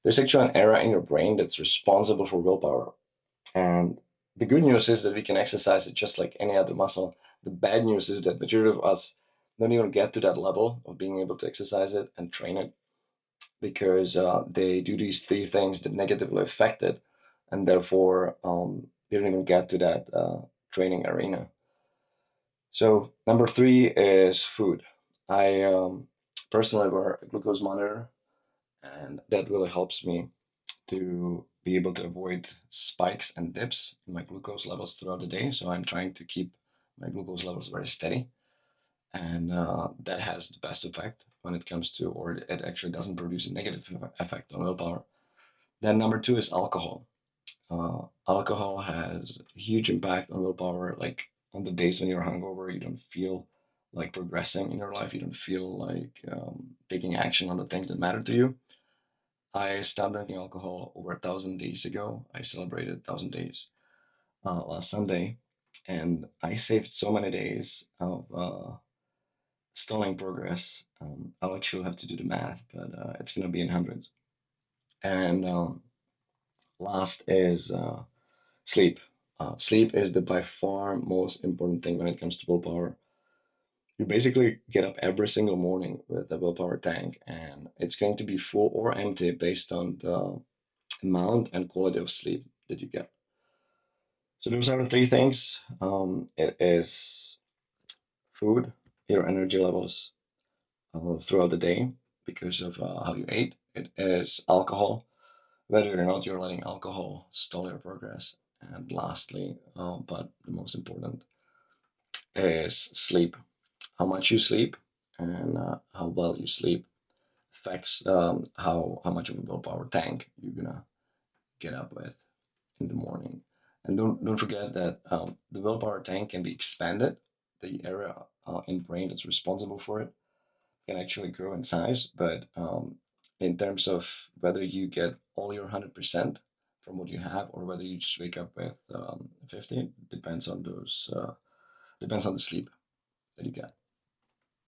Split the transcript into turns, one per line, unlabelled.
there's actually an area in your brain that's responsible for willpower. And the good news is that we can exercise it just like any other muscle. The bad news is that majority of us don't even get to that level of being able to exercise it and train it because they do these three things that negatively affect it, and therefore they don't even get to that training arena. So number three is food. I personally wear a glucose monitor, and that really helps me to be able to avoid spikes and dips in my glucose levels throughout the day. So I'm trying to keep my glucose levels very steady, and that has the best effect when it comes to, or it actually doesn't produce a negative effect on willpower. Then number two is alcohol. Alcohol has a huge impact on willpower. Like on the days when you're hungover, you don't feel like progressing in your life. You don't feel like taking action on the things that matter to you. I stopped drinking alcohol over 1,000 days ago. I celebrated 1,000 days last Sunday, and I saved so many days of stalling progress. I'll actually have to do the math, but it's going to be in hundreds. And last is sleep. Sleep is the by far most important thing when it comes to willpower. You basically get up every single morning with a willpower tank, and it's going to be full or empty based on the amount and quality of sleep that you get. So those are the three things. It is food, your energy levels throughout the day because of how you ate. It is alcohol, whether or not you're letting alcohol stall your progress. And lastly, but the most important, is sleep. How much you sleep and how well you sleep affects how much of a willpower tank you're gonna get up with in the morning. And don't forget that the willpower tank can be expanded. The area in brain that's responsible for it can actually grow in size, but in terms of whether you get all your 100% from what you have or whether you just wake up with 50, depends on the sleep that you get.